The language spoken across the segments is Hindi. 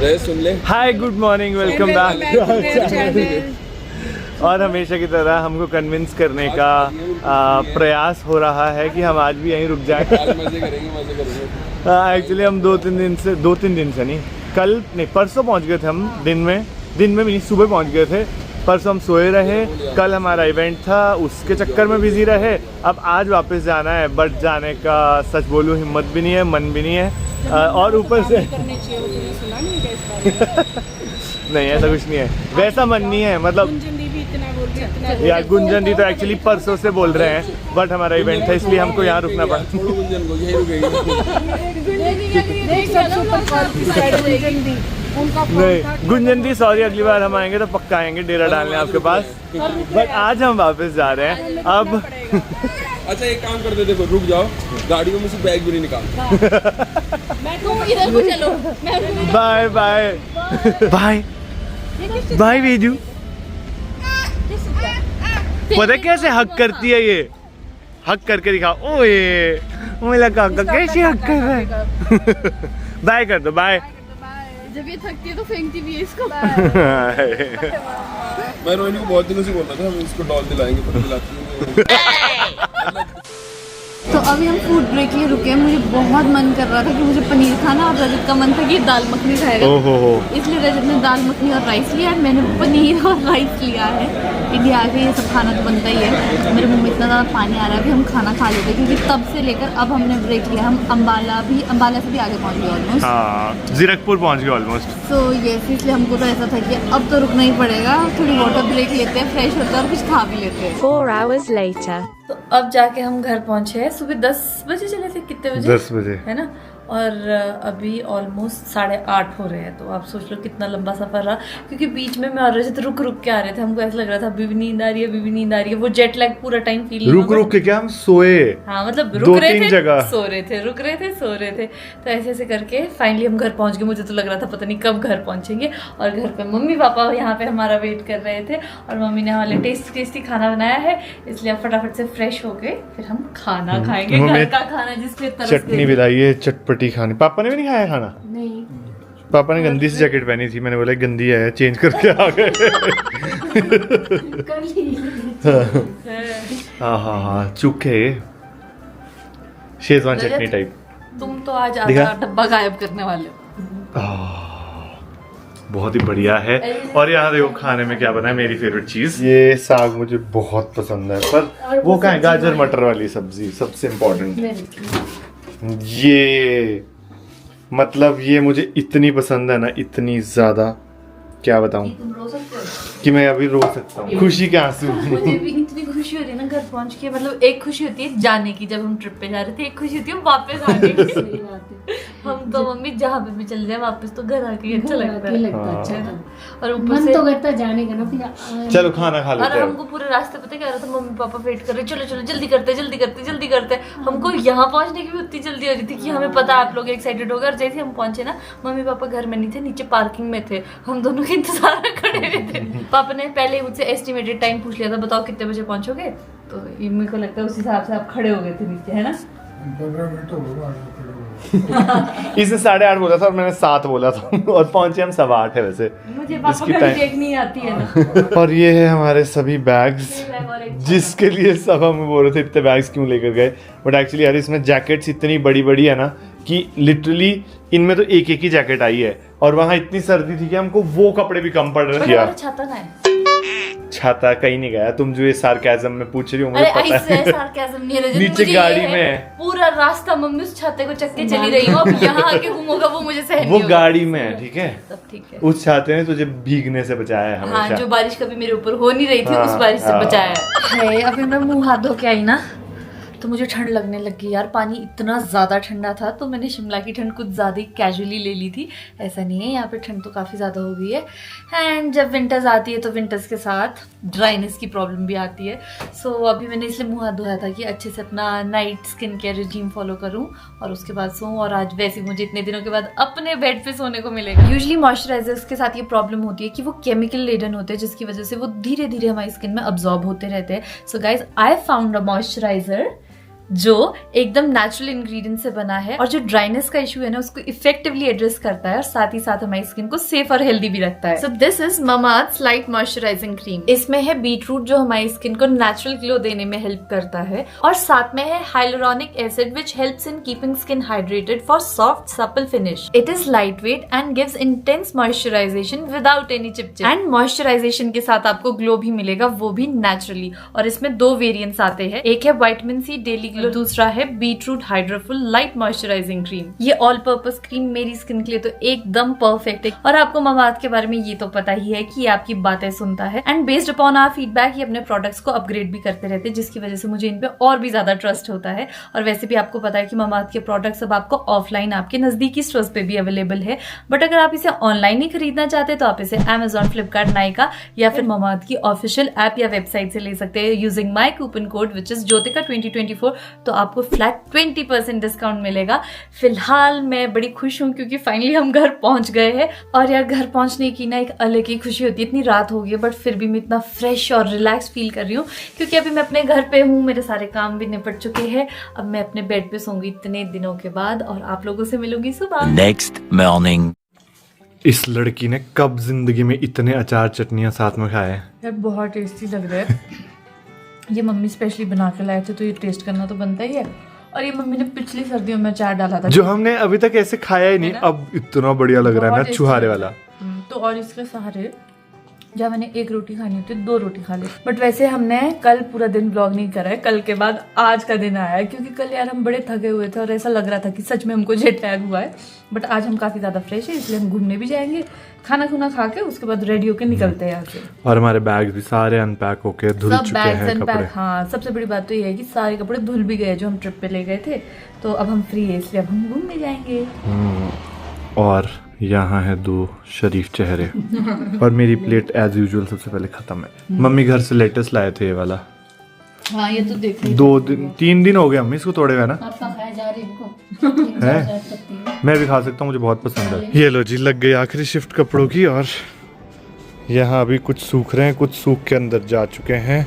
सुन ले। Hi good morning, welcome back. और हमेशा की तरह हमको कन्विंस करने का प्रयास हो रहा है कि हम आज भी यहीं रुक जाएं। मजे करेंगे। एक्चुअली हम दो तीन दिन से नहीं, कल नहीं परसों पहुंच गए थे हम। दिन में भी नहीं, सुबह पहुंच गए थे। परसों हम सोए रहे, कल हमारा इवेंट था, उसके चक्कर में बिजी रहे। अब आज वापस जाना है, बट जाने का सच बोलूँ हिम्मत भी नहीं है, मन भी नहीं है। और ऊपर से नहीं ऐसा कुछ नहीं है, वैसा मन नहीं है। मतलब यार गुंजन दी तो एक्चुअली परसों से बोल रहे हैं, बट हमारा इवेंट था इसलिए हमको यहाँ रुकना पड़ा। नहीं गुंजन दी सॉरी, अगली बार हम आएंगे तो पक्का आएंगे डेरा डालने आपके पास, बट आज हम वापस जा रहे हैं अब। अच्छा एक काम कर दे, देखो रुक जाओ, गाड़ी में मुझसे बैग भी नहीं निकाल। Bye bye bye bye Beju. पता है कैसे हक करती है ये, हक करके दिखा। ओए मेरा काका कैसे हक कर रहा है। बाय कर दो, बाय। जब ये थकती है तो फेंकती भी है इसको। मैं रोहिणी को बहुत दिनों से बोल रहा था हम इसको डॉल दिलाएंगे, पर दिलाती नहीं। तो अभी हम फूड ब्रेक के लिए रुके हैं। मुझे बहुत मन कर रहा था कि मुझे पनीर खाना, और रजत का मन था कि दाल मखनी खाएगा। इसलिए रजत ने दाल मखनी और राइस लिया है, मैंने पनीर और राइस लिया है। इंडिया आके ये सब खाना तो बनता ही है। मेरे मुंह में इतना ज़्यादा पानी आ रहा है, अभी हम खाना खा लेते हैं क्योंकि तब से लेकर अब हमने ब्रेक लिया। हम अम्बाला से भी आगे पहुँच गए ऑलमोस्ट। जीरकपुर पहुँच गए ऑलमोस्ट। तो ये इसलिए हमको तो ऐसा था कि अब तो रुकना ही पड़ेगा, थोड़ी वाटर ब्रेक लेते हैं, फ्रेश होते हैं और कुछ खा भी लेते हैं। 4 hours later. तो अब जाके हम घर पहुंचे हैं। सुबह 10 बजे चले थे, कितने बजे? 10 बजे है ना। और अभी ऑलमोस्ट 8:30 हो रहे हैं। तो आप सोच लो कितना लंबा सफर रहा, क्योंकि बीच में मैं और रजत रुक के आ रहे थे। हमको ऐसा लग रहा था अभी भी नींद आ रही है, अभी भी नींद आ रही है। वो जेट लैग पूरा टाइम फील रुक के क्या हम सोए। हाँ मतलब रुक रहे थे, सो रहे थे, रुक रहे थे, सो रहे थे। तो ऐसे ऐसे करके फाइनली हम घर पहुंच गए। मुझे तो लग रहा था पता नहीं कब घर पहुंचेंगे। और घर पे मम्मी पापा यहाँ पे हमारा वेट कर रहे थे, और मम्मी ने हमारे टेस्टी खाना बनाया है। इसलिए अब फटाफट से फ्रेश हो गए, फिर हम खाना खाएंगे, घर का खाना जिसपे चटनी बिलाई है, चटपटी खानी। पापा ने भी नहीं खाया खाना? नहीं, पापा ने गंदी सी जैकेट पहनी थी, मैंने बोला गंदी है, चेंज करके आ गए। हाँ चुप है, शेजवान चटनी टाइप। तुम तो आज आधा डब्बा गायब करने वाले हो। बहुत ही बढ़िया है। और यहाँ देखो खाने में क्या बना है, मेरी फेवरेट चीज। ये साग मुझे बहुत पसंद है, पर वो कहाँ है? गाजर मटर वाली सब्जी सबसे इम्पोर्टेंट। ये मतलब ये मुझे इतनी पसंद है ना, इतनी ज्यादा, क्या बताऊं कि मैं अभी रो सकता हूँ खुशी के आंसू। मुझे भी इतनी खुशी हो रही है ना घर पहुंच के। मतलब एक खुशी होती है जाने की, जब हम ट्रिप पे जा रहे थे, एक खुशी होती है वापस आने की। हम तो मम्मी जहाँ पे भी चल जाए वापस तो घर आके अच्छा लगता है। अच्छा, और ऊपर से तो करता जाने का ना, फिर चलो खाना खा लेते हैं। और हमको पूरे रास्ते पता क्या रहा था, मम्मी पापा वेट कर रहे, चलो चलो जल्दी करते। हमको यहाँ पहुंचने की भी उतनी जल्दी हो रही थी कि हमें पता आप लोग एक्साइटेड हो गए। और जैसे हम पहुंचे ना, मम्मी पापा घर में नहीं थे, नीचे पार्किंग में थे। हम दोनों के इंतजार में खड़े हुए थे। पापा ने पहले मुझसे एस्टिमेटेड टाइम पूछ लिया था, बताओ कितने बजे पहुंचोगे। तो मेरे को लगता है उस हिसाब से आप खड़े हो गए थे नीचे, है ना। 15 मिनट हो गए। इसने 8:30 बोला था और मैंने 7 बोला था, और पहुंचे हम 8:15 है। वैसे मुझे पापा घड़ी देखनी आती है ना। और ये है हमारे सभी बैग्स, जिसके लिए सब हम बोल रहे थे इतने बैग्स क्यों लेकर गए। बट एक्चुअली यार इसमें जैकेट्स इतनी बड़ी बड़ी है ना कि लिटरली इनमें तो एक ही जैकेट आई है, और वहाँ इतनी सर्दी थी कि हमको वो कपड़े भी कम पड़ रहे थे। छाता ना है, छाता कहीं नहीं गया। तुम जो ये सार्केज्म में पूछ रही हो, मुझे पता है। सार्केज्म नहीं है, नीचे गाड़ी में पूरा रास्ता मम्मी उस छाते को चक्के चली रही हो। अब यहाँ आके घूमोगा वो मुझे सहन नहीं वो होगा। गाड़ी में है, ठीक है, तब ठीक है। उस छाते ने तुझे भीगने से बचाया है हमेशा। हाँ, जो बारिश कभी मेरे ऊपर हो नहीं रही थी, उस बारिश से बचाया है। अभी मैं मुंह हाथ धो के आई ना, तो मुझे ठंड लगने लगी यार। पानी इतना ज़्यादा ठंडा था, तो मैंने शिमला की ठंड कुछ ज़्यादा ही कैजुअली ले ली थी। ऐसा नहीं है, यहाँ पे ठंड तो काफ़ी ज़्यादा हो गई है। एंड जब विंटर्स आती है तो विंटर्स के साथ ड्राइनेस की प्रॉब्लम भी आती है। सो अभी मैंने इसलिए मुँह हाथ धोया था कि अच्छे से अपना night skin care regime follow करूँ और उसके बाद सोऊं। और आज वैसे मुझे इतने दिनों के बाद अपने बेड पे सोने को मिलेगा। यूजुअली मॉइस्चराइजर्स के साथ ये प्रॉब्लम होती है कि वो केमिकल लेडन होते हैं, जिसकी वजह से वो धीरे धीरे हमारी स्किन में अब्जॉर्ब होते रहते हैं। So guys, I found a moisturiser जो एकदम नेचुरल इंग्रेडिएंट से बना है और जो ड्राइनेस का इशू है ना उसको इफेक्टिवली एड्रेस करता है और साथ ही साथ हमारी स्किन को सेफ और हेल्दी भी रखता है। So this is Mamaearth light moisturising cream. इसमें है बीटरूट जो हमारी स्किन को नेचुरल ग्लो देने में हेल्प करता है और साथ में है hyaluronic acid which helps in keeping skin hydrated for soft supple finish. It is lightweight and gives intense moisturization without any चिपचिप एंड मॉइस्चराइजेशन के साथ आपको ग्लो भी मिलेगा, वो भी नेचुरली। और इसमें 2 वेरिएंट्स आते हैं, एक है विटामिन सी डेली ग्लो, दूसरा है बीटरूट हाइड्रोफुल लाइट मॉइस्चराइजिंग क्रीम। ये ऑल पर्पस क्रीम मेरी स्किन के लिए तो एकदम परफेक्ट है। और आपको ममाअर्थ के बारे में ये तो पता ही है कि ये आपकी बातें सुनता है and based upon our feedback ये अपने प्रोडक्ट्स को अपग्रेड भी करते रहते हैं, जिसकी वजह से मुझे इन पे और भी ज्यादा ट्रस्ट होता है। और वैसे भी आपको पता है कि ममाअर्थ के प्रोडक्ट्स अब आपको ऑफलाइन आपके नजदीकी स्टोर्स पे भी अवेलेबल है, बट अगर आप इसे ऑनलाइन ही खरीदना चाहते हैं तो आप इसे Amazon, फ्लिपकार्ट, नायका या फिर ममाअर्थ की ऑफिशियल ऐप या वेबसाइट से ले सकते हैं using my coupon code which is Jyotika 2024। तो आपको फ्लैट 20% डिस्काउंट मिलेगा। फिलहाल मैं बड़ी खुश हूँ क्योंकि फाइनली हम घर पहुंच गए हैं और यार घर पहुंचने की ना एक अलग ही खुशी होती है। इतनी रात हो गई है बट फिर भी मैं इतना फ्रेश और रिलैक्स फील कर रही हूँ क्योंकि अभी मैं अपने घर पे हूँ, मेरे सारे काम भी निपट चुके हैं। अब मैं अपने बेड पे सोऊंगी इतने दिनों के बाद और आप लोगों से मिलूंगी सुबह। Next morning. इस लड़की ने कब जिंदगी में इतने अचार चटनियां साथ में खाए? यार बहुत टेस्टी लग रहा है। ये मम्मी स्पेशली बना के लाए थे तो ये टेस्ट करना तो बनता ही है। और ये मम्मी ने पिछली सर्दियों में अचार डाला था जो हमने अभी तक ऐसे खाया ही नहीं, अब इतना बढ़िया लग रहा है ना, छुहारे वाला। तो और इसके सहारे जब मैंने 1 रोटी खानी होती है 2 रोटी खा ली। बट वैसे हमने कल पूरा दिन ब्लॉग नहीं करा है, कल के बाद आज का दिन आया है क्योंकि कल यार हम बड़े थके हुए थे और ऐसा लग रहा था कि सच में हमको जेट लैग हुआ है। बट आज हम काफी ज्यादा फ्रेश है इसलिए हम घूमने भी जाएंगे, खाना खुना खा के उसके बाद रेडी होके निकलते हैं यहाँ से। और हमारे बैग भी सारे अनपैक होके धुल चुके हैं कपड़े। हाँ, सबसे बड़ी बात तो ये है कि सारे कपड़े धुल भी गए जो हम ट्रिप पे ले गए थे। तो अब हम फ्री है इसलिए अब हम घूमने जाएंगे। और यहाँ है 2 शरीफ चेहरे और मेरी प्लेट एज यूजुअल सबसे पहले खत्म है। मम्मी घर से लेटेस्ट लाए थे ये वाला। हाँ ये तो देख 3 दिन हो गए मम्मी इसको तोड़े हुए ना। है मैं भी खा सकता हूँ, मुझे बहुत पसंद है। ये लो जी, लग गई आखिरी शिफ्ट कपड़ों की और यहाँ अभी कुछ सूख रहे हैं, कुछ सूख के अंदर जा चुके हैं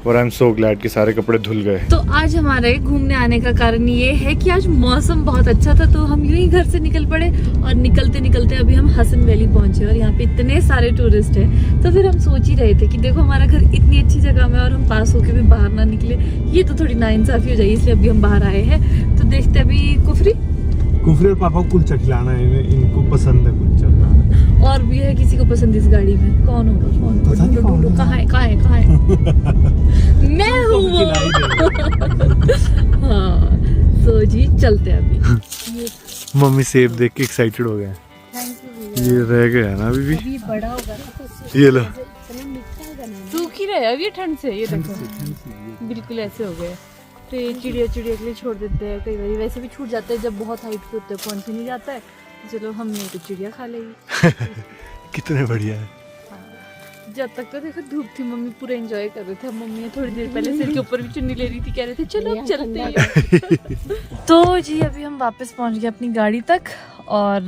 और आई एम सो ग्लैड कि सारे कपड़े धुल गए। तो आज हमारे घूमने आने का कारण ये है कि आज मौसम बहुत अच्छा था तो हम यूं ही घर से निकल पड़े और निकलते निकलते अभी हम हसन वैली पहुंचे और यहाँ पे इतने सारे टूरिस्ट हैं। तो फिर हम सोच ही रहे थे कि देखो हमारा घर इतनी अच्छी जगह में और हम पास होके भी बाहर ना निकले, ये तो थोड़ी नाइंसाफी हो जाएगी, इसलिए अभी हम बाहर आए हैं। तो देखते अभी कुफरी और पापा को कुलचा खिलाना है, इनको पसंद है कुलचा। और भी है किसी को पसंद इस गाड़ी में, कौन होगा? कौन? कहाँ है? मैं हूँ वो। हाँ तो जी चलते हैं अभी। मम्मी सेब देख के एक्साइटेड हो गए। ये रह गया ना अभी भी बड़ा होगा। ये लो सूख ही रहे अभी ठंड से, ये देखो बिल्कुल ऐसे हो गए। तो ये चिड़िया के लिए छोड़ देते हैं, कई बार वैसे भी छूट जाते हैं जब बहुत हाइट पे होते हैं, कौन सी नहीं जाता है। चलो हम नहीं तो चिड़िया खा लेगी। कितने बढ़िया है। जब तक तो देखो धूप थी मम्मी पूरा एंजॉय कर रहे थे। मम्मी ने थोड़ी देर पहले सिर के ऊपर भी चुन्नी ले रही थी, कह रहे थे चलो अब चलते हैं। तो जी अभी हम वापस पहुंच गए अपनी गाड़ी तक और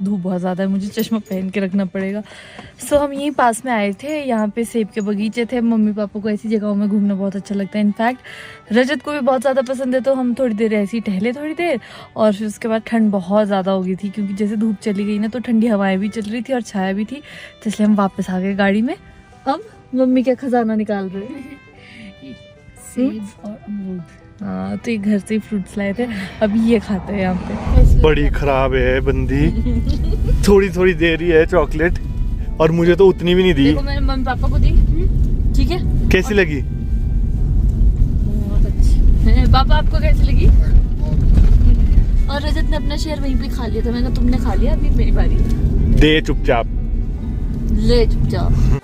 धूप बहुत ज़्यादा है, मुझे चश्मा पहन के रखना पड़ेगा। सो हम यहीं पास में आए थे, यहाँ पे सेब के बगीचे थे। मम्मी पापा को ऐसी जगहों में घूमना बहुत अच्छा लगता है, इनफैक्ट रजत को भी बहुत ज़्यादा पसंद है। तो हम थोड़ी देर ऐसे ही टहले थोड़ी देर और फिर उसके बाद ठंड बहुत ज़्यादा हो गई थी क्योंकि जैसे धूप चली गई ना तो ठंडी हवाएं भी चल रही थी और छाया भी थी, तो इसलिए हम वापस आ गए गाड़ी में। अब मम्मी क्या खजाना निकाल रहे हैं, सेब और अमरूद। हाँ तो ये घर से ही फ्रूट्स लाए थे, अभी ये खाते हैं यहाँ पे। बड़ी खराब है बंदी। थोड़ी थोड़ी दे रही है चॉकलेट और मुझे तो उतनी भी नहीं दी। देखो मैंने मम्मी पापा को दी, ठीक है। कैसी लगी? बहुत अच्छी। पापा आपको कैसी लगी? और रजत ने अपना शेयर वहीं पे खा लिया था, मैंने कहा तुमने खा लिया अभी मेरी बारी। दे चुपचाप, ले चुपचाप।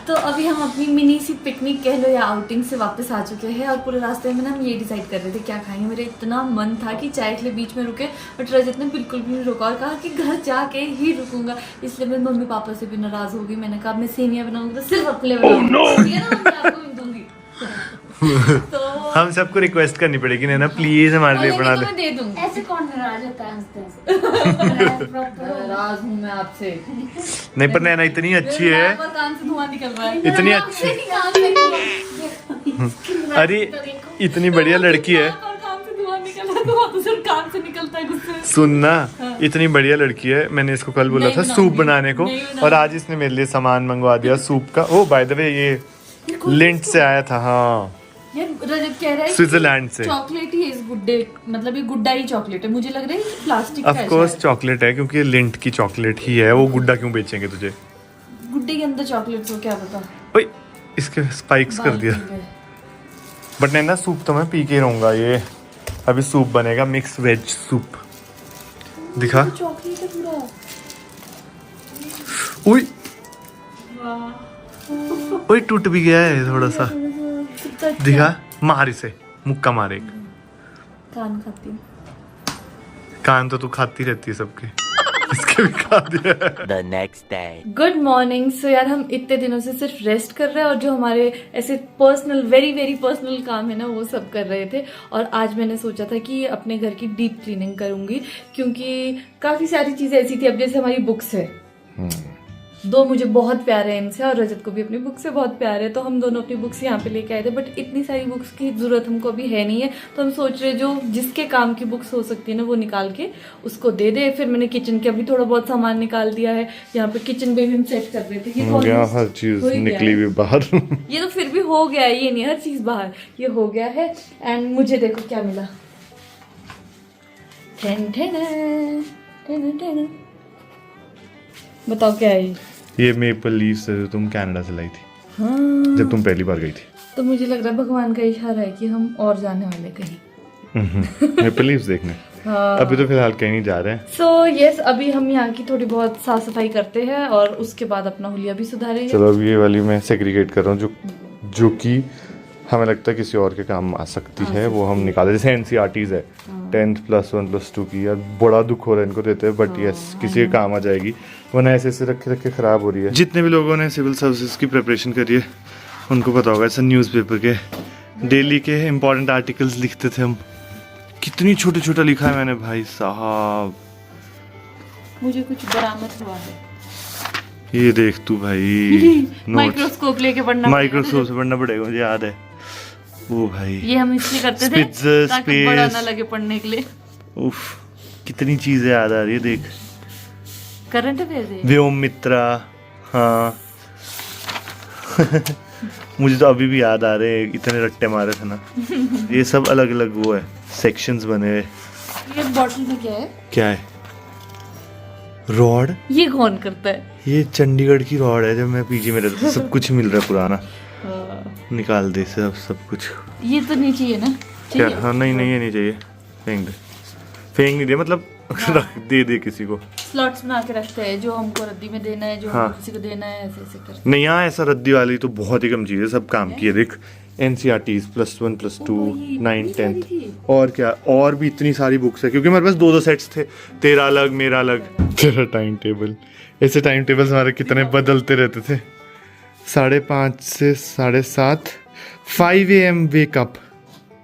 तो अभी हम अपनी मिनी सी पिकनिक कह लो या आउटिंग से वापस आ चुके हैं और पूरे रास्ते में ना हम ये डिसाइड कर रहे थे क्या खाएंगे। मेरा इतना मन था कि चाय के लिए बीच में रुके, बट रजत ने बिल्कुल भी नहीं रुका और कहा कि घर जाके ही रुकूंगा। इसलिए मैं मम्मी पापा से भी नाराज हो गई। मैंने कहा मैं सेवियां बनाऊंगी तो सिर्फ अपने बनाऊंगी। तो हम सबको रिक्वेस्ट करनी पड़ेगी ना प्लीज हमारे लिए बना दे। मैं दे दूंगी। ऐसे कौन नाराज होता है हंसते नाराज हूँ मैं आपसे। नहीं पर नैना इतनी अच्छी है, कान से धुआं निकल रहा है। इतनी अच्छी। अरे इतनी बढ़िया लड़की है, काम से धुआं निकला तो सिर्फ काम से निकलता है गुस्से। सुनना, इतनी बढ़िया लड़की है। मैंने इसको कल बोला था सूप बनाने को, और आज इसने मेरे लिए सामान मंगवा दिया सूप का। ओ बाय द वे ये लिंट से आया था। हाँ ये रजत कह रहा है स्विट्जरलैंड से। चॉकलेट ही इस गुड्डे, मतलब ये गुड्डा ही चॉकलेट है। मुझे लग रहा है कि प्लास्टिक का ऑफ है कोर्स शायद। चॉकलेट है, क्योंकि लिंट की चॉकलेट ही है। वो गुड्डा क्यों बेचेंगे तुझे? गुड्डे के अंदर चॉकलेट हो, क्या पता। ओए इसके स्पाइक्स कर दिया। बट नहीं ना, सूप तो मैं पी के रहूंगा। ये अभी सूप बनेगा, मिक्स वेज सूप। दिखा, चॉकलेट है पूरा। ओए ओए टूट भी गया है थोड़ा सा। दिखा, मार इसे, मुक्का मारे। कान खाती हूँ। कान तो तू खाती रहती है सबके। इसके भी खा दिया। The next day. Good morning. So यार हम इतने दिनों से सिर्फ रेस्ट कर रहे हैं और जो हमारे ऐसे पर्सनल वेरी वेरी पर्सनल काम है ना वो सब कर रहे थे। और आज मैंने सोचा था कि अपने घर की डीप क्लीनिंग करूंगी, क्योंकि काफ़ी सारी चीज़ें ऐसी थी। अब जैसे हमारी बुक्स है, दो मुझे बहुत प्यार है इनसे, और रजत को भी अपनी बुक से बहुत प्यार है, तो हम दोनों अपनी बुक्स यहाँ पे लेके आए थे। बट इतनी सारी बुक्स की ज़रूरत हमको अभी है नहीं है, तो हम सोच रहे जो जिसके काम की बुक्स हो सकती है ना वो निकाल के उसको दे दे। फिर मैंने किचन के अभी थोड़ा बहुत सामान निकाल दिया है। यहाँ पे किचन पे भी हम सेट कर रहे थे। ये तो गया, almost हर चीज हो ही गया निकली है। भी बाहर। ये तो फिर भी हो गया है, ये नहीं हर चीज़ बाहर, ये हो गया है। एंड मुझे देखो क्या मिला। ठन ठन ठन ठन। बताओ क्या है ये? ये मेपल लीव्स है जो तुम कनाडा से लाई थी। हाँ। जब तुम पहली बार गई थी। तो मुझे लग रहा है भगवान का इशारा है कि हम और जाने वाले कहीं। मेपल लीव्स देखने। हाँ। अभी तो फिलहाल कहीं नहीं जा रहे हैं। सो यस, अभी हम यहाँ की थोड़ी बहुत साफ सफाई करते हैं और उसके बाद अपना हुलिया भी सुधारेंगे। चलो अभी ये वाली मैं सेग्रीगेट कर रहा हूँ जो कि हमें लगता है किसी और के काम आ सकती है, वो हम निकाले। जैसे एनसीईआरटीज है 10th +1 +2 की, यार बड़ा दुख हो रहा है इनको देते हैं, बट यस किसी के काम आ जाएगी, वरना ऐसे ऐसे रखे रखे खराब हो रही है। जितने भी लोगों ने सिविल सर्विसेज की प्रिपरेशन करी है उनको पता होगा, ऐसा न्यूज़पेपर के डेली के इम्पोर्टेंट आर्टिकल्स लिखते थे हम। कितनी छोटा छोटा लिखा है मैंने भाई साहब। मुझे कुछ बरामद हुआ है। ये देख तू भाई, माइक्रोस्कोप लेके पढ़ना, माइक्रोस्कोप से पढ़ना पड़ेगा, मुझे याद है। ओ भाई ये हम इसलिए करते थे Spitzer, ताकि बड़ा space। ना लगे पढ़ने के लिए। उफ कितनी चीजें याद आ रही है, देख। करंट अफेयर है। व्योम मित्रा, हाँ। मुझे तो अभी भी याद आ रहे हैं, इतने रट्टे मारे थे ना। ये सब अलग अलग वो है, सेक्शंस बने हुए। ये बॉटल में क्या है? क्या है? रॉड। ये कौन करता है? ये चंडीगढ़ की रॉड है, जब मैं पीजी में रहता था। सब कुछ मिल रहा है पुराना। निकाल दे सब कुछ। ये तो नहीं चाहिए ना? क्या? हाँ नहीं नहीं, ये नहीं चाहिए, फेंक दे। फेंक नहीं दे, मतलब रख दे किसी को। स्लॉट्स में आके रखते हैं, जो हमको रद्दी में देना है, जो हाँ। हमको किसी को देना है, ऐसे ऐसे करते नहीं, यहाँ ऐसा रद्दी वाली तो बहुत ही कम चीज़ है, सब काम की है। देख एनसीईआरटीज +1 +2 9 10th, और क्या, और भी इतनी सारी बुक्स है, क्योंकि हमारे पास 2 सेट्स थे, तेरा अलग मेरा अलग। तेरा टाइम टेबल, ऐसे टाइम टेबल्स हमारे कितने बदलते रहते थे। 5:30 से 7:30 5 AM वेकअप।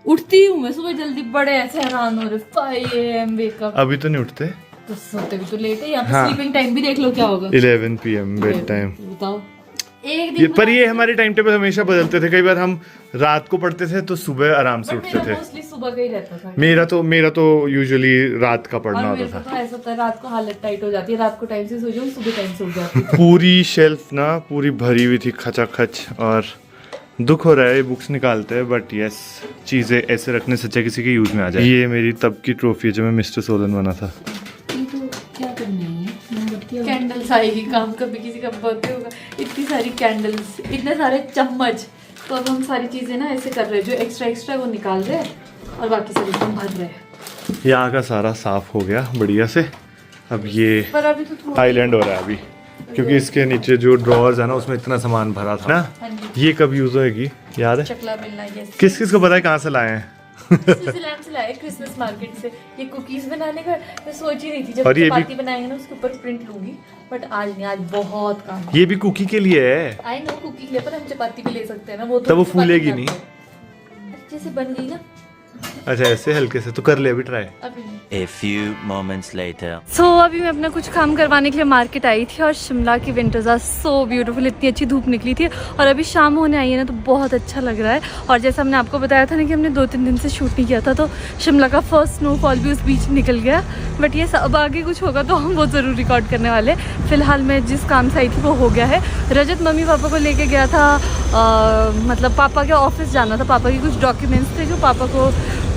उठती हूँ मैं सुबह जल्दी, बड़े ऐसे हैरान हो रहे। 5 AM वेकअप। अभी तो नहीं उठते, तो सोते भी तो लेट है। यहाँ पे हाँ। स्लीपिंग टाइम भी देख लो क्या होगा। 11 PM बेड टाइम। बताओ एक ये दिन पर ये हमारे टाइम टेबल हमेशा बदलते थे। कई बार हम रात को पढ़ते थे तो सुबह आराम से उठते थे। मोस्टली सुबह का ही रहता था। मेरा तो यूजुअली रात का पढ़ना और होता मेरे था। को तो ऐसा होता है, रात को हालत टाइट हो जाती है, रात को टाइम से सो जाऊँ, सुबह टाइम से उठ जाती हूँ। पूरी शेल्फ ना पूरी भरी हुई थी खचाखच, और दुख हो रहा है, बुक्स निकालते हैं, बट यस चीज़ें ऐसे रखने से अच्छा किसी के यूज में आ जाए। ये मेरी तब की ट्रॉफी है जब मैं मिस्टर सोलन बना था। ये तो क्या करना है? कैंडल्स आएगी काम, कभी किसी का बर्थडे होगा, इतनी सारी कैंडल्स, इतने सारे चम्मच। तो अब हम सारी चीजें ना ऐसे कर रहे हैं, जो एक्स्ट्रा वो निकाल रहे हैं और बाकी सारी हम भर रहे हैं। यहाँ का सारा साफ हो गया बढ़िया से। अब ये पर अभी तो थोड़ा आइलैंड हो रहा है अभी, क्योंकि इसके नीचे जो ड्रॉर्स है ना उसमें इतना सामान भरा था ना। हाँ जी। ये कब यूज होएगी याद है? चकला मिलना है। किस किस को पता है कहाँ से लाए हैं? स्विट्जरलैंड से लाए, क्रिसमस मार्केट से। ये कुकीज बनाने का मैं सोच ही रही थी, जब और ये भी- चपाती बनाएंगे ना उसके ऊपर प्रिंट लूंगी, बट आज नहीं, आज बहुत काम है। ये भी कुकी के लिए है। आई नो कुकी के लिए, पर हम चपाती भी ले सकते हैं ना, वो तब वो चपाती फूलेगी बनाते नहीं। हैं। अच्छे से बन गई ना। अच्छा ऐसे हल्के से तो कर ले अभी try. A few moments later. अभी मैं अपना कुछ काम करवाने के लिए मार्केट आई थी और शिमला की विंटर्स आर सो ब्यूटीफुल। इतनी अच्छी धूप निकली थी और अभी शाम होने आई है ना, तो बहुत अच्छा लग रहा है। और जैसा हमने आपको बताया था ना कि हमने 2-3 दिन से शूट नहीं किया था, तो शिमला का फर्स्ट स्नोफॉल भी उस बीच निकल गया। बट ये सब आगे कुछ होगा तो हम वो ज़रूर रिकॉर्ड करने वाले। फ़िलहाल मैं जिस काम से आई थी वो हो गया है। रजत मम्मी पापा को लेके गया था, मतलब पापा के ऑफिस जाना था। पापा के कुछ डॉक्यूमेंट्स थे जो पापा को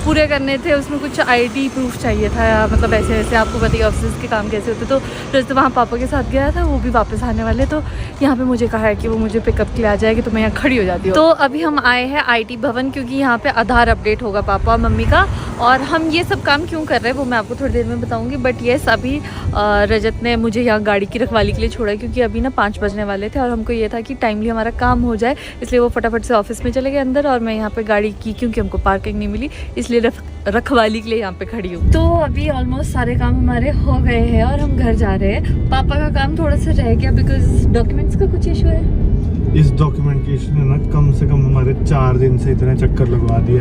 पूरे करने थे, उसमें कुछ आईडी प्रूफ चाहिए था, मतलब ऐसे वैसे आपको पता ही ऑफिस के काम कैसे होते। तो रजत वहाँ पापा के साथ गया था, वो भी वापस आने वाले। तो यहाँ पे मुझे कहा है कि वो मुझे पिकअप के लिए आ जाएगी, तो मैं यहाँ खड़ी हो जाती हूँ। तो अभी हम आए हैं IT भवन, क्योंकि यहाँ पे आधार अपडेट होगा पापा और मम्मी का। और हम ये सब काम क्यों कर रहे हैं वो मैं आपको थोड़ी देर में बताऊँगी। बट येस, अभी रजत ने मुझे यहाँ गाड़ी की रखवाली के लिए छोड़ा, क्योंकि अभी ना 5 बजने वाले थे और हमको ये था कि टाइमली हमारा काम हो जाए। इसलिए वो फटाफट से ऑफिस में चले गए अंदर, और मैं यहाँ पे गाड़ी की, क्योंकि हमको पार्किंग नहीं मिली, इसलिए रखवाली के लिए यहाँ पे खड़ी हूँ। तो अभी ऑलमोस्ट सारे काम हमारे हो गए हैं और हम घर जा रहे हैं। पापा का काम थोड़ा सा रह गया बिकॉज डॉक्यूमेंट्स का कुछ इशू है। इस डॉक्यूमेंटेशन ने ना कम से कम हमारे 4 दिन से इतने चक्कर लगवा दिए।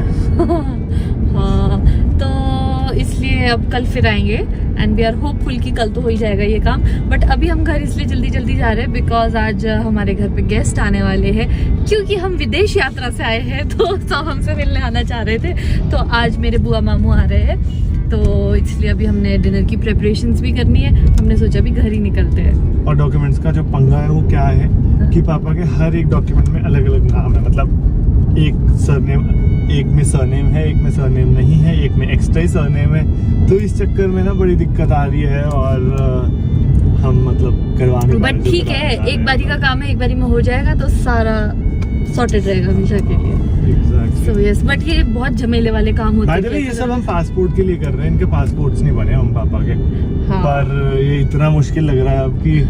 हाँ, तो इसलिए अब कल फिर आएंगे एंड वी आर होपफुल कि कल तो हो ही जाएगा ये काम। बट अभी हम घर इसलिए जल्दी जल्दी जा रहे हैं बिकॉज आज हमारे घर पे गेस्ट आने वाले हैं, क्योंकि हम विदेश यात्रा से आए हैं, तो सब हमसे मिलने आना चाह रहे थे। तो आज मेरे बुआ मामू आ रहे हैं, तो इसलिए अभी हमने डिनर की प्रिपरेशंस भी करनी है। हमने सोचा भी घर ही निकलते हैं। और डॉक्यूमेंट्स का जो पंगा है वो क्या है कि पापा के हर एक डॉक्यूमेंट में अलग अलग नाम है। मतलब एक सरनेम, एक में सरनेम है, एक में सरनेम नहीं है, एक में एक्स्ट्रा सरनेम है। तो इस चक्कर में ना बड़ी दिक्कत आ रही है और हम मतलब करवाने। बट ठीक है, एक बारी का काम है, एक बारी में हो जाएगा तो सारा सॉर्टेड रहेगा हमेशा के लिए। So yes, बट ये बहुत झमेले वाले काम होते हैं। ये सब हम पासपोर्ट के लिए कर रहे हैं, इनके पासपोर्ट्स नहीं बने हम पापा के। हाँ। पर ये इतना मुश्किल लग रहा है अब कि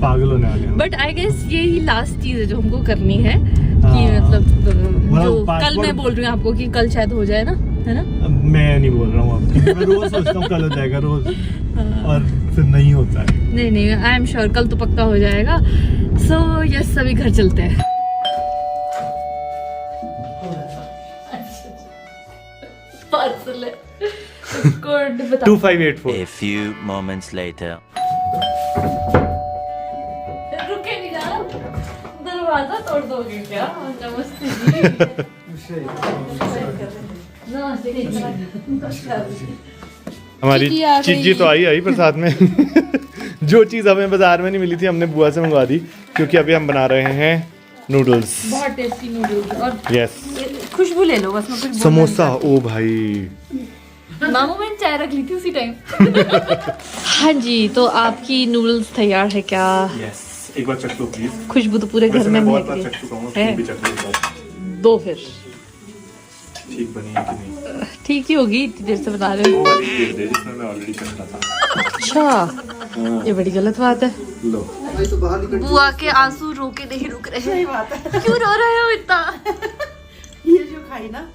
पागल होने वाले हैं। बट आई गेस यही लास्ट चीज है जो हमको करनी है कि मतलब जो कल मैं बोल रही हूँ आपको कि कल शायद हो जाए ना, है ना? मैं नहीं बोल रहा हूँ अब, क्योंकि मैं रोज सोचता हूँ कल हो जाएगा रोज, और फिर नहीं होता है। नहीं, आई एम श्योर कल तो पक्का हो जाएगा। सो यस, सभी घर चलते हैं। पार्सल है, कोड बता। 2584। A few moments later. रुके नहीं जा, दरवाजा तोड़ दोगे क्या? नमस्ते जी। हमारी चीजी तो आई पर साथ में जो चीज़ हमें बाजार में नहीं मिली थी हमने बुआ से मंगवा दी, क्योंकि अभी हम बना रहे हैं नूडल्स। बहुत टेस्टी नूडल्स। और यस, खुशबू ले लो बस, मैं कुछ समोसा। ओ भाई, मामू मैंने चाय रख ली थी उसी टाइम। हाँ जी, तो आपकी नूडल्स तैयार है क्या? यस, एक बार चख लो प्लीज। खुशबू तो पूरे घर में महक रही है। दो फिर ठीक बनी है कि नहीं? ठीक ही होगी, इतनी देर से बता रहे हो। जिसमें मैं ऑलरेडी चख रहा था। अच्छा, ये बड़ी गलत बात है। लो, बुआ के आंसू रो के नहीं रुक रहे। सही बात है। क्यों रो रहे हो इतना? ये जो खाई ना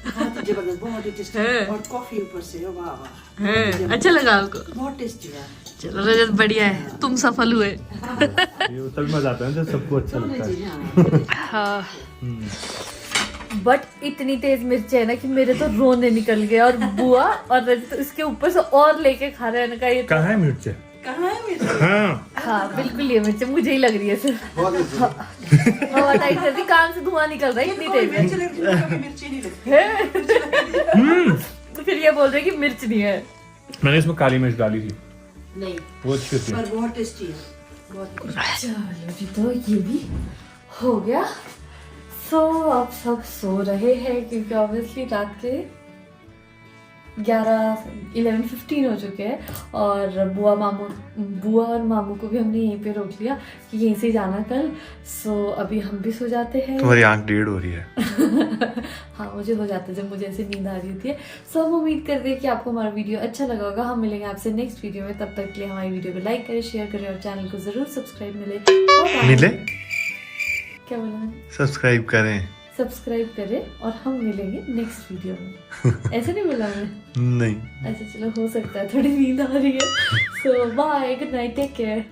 बहुत ही जबरदस्त, बहुत ही टेस्टी, और कॉफी ऊपर से, वाह वाह, अच्छा लगा आपको? बहुत टेस्टी है। चलो रजत, बढ़िया है, तुम सफल हुए। ये तब मजा आता है जब सबको अच्छा लगता है। हाँ, बट इतनी तेज मिर्च है ना कि मेरे तो रोने निकल गए। और बुआ और रजत तो इसके ऊपर से और लेके खा रहे हैं ना। ये कहाँ है मिर्च? कहाँ है मेरे? हाँ, बिल्कुल ये मिर्च मुझे ही लग रही है सिर्फ। हवा टाइट कर दी, कान से धुआं निकल रहा है इतनी तेज। मिर्ची नहीं लगती। तो फिर ये बोल रहे कि मिर्च नहीं है। मैंने इसमें काली मिर्च डाली थी, नहीं, वो अच्छी थी। पर बहुत टेस्टी है, बहुत टेस्टी। चलो जी, तो ये भी हो गया। सो अब सब सो रहे हैं, क्योंकि ऑब्वियसली रात के 11-11:15 हो चुके हैं। और बुआ और मामू को भी हमने यहीं पे रोक लिया कि यहीं से जाना कल। सो अभी हम भी सो जाते हैं। तुम्हारी आंख 1:30 हो रही है। हाँ, मुझे हो जाता है जब मुझे ऐसे नींद आ रही होती है। सो हम उम्मीद करते हैं कि आपको हमारा वीडियो अच्छा लगा होगा। हम मिलेंगे आपसे नेक्स्ट वीडियो में। तब तक के लिए हमारी वीडियो को लाइक करें, शेयर करें और चैनल को जरूर सब्सक्राइब मिले। क्या बोला मैंने? सब्सक्राइब करें और हम मिलेंगे नेक्स्ट वीडियो में। ऐसे नहीं बोला मैंने? नहीं। अच्छा चलो, हो सकता है थोड़ी नींद आ रही है। So bye, good night, take care.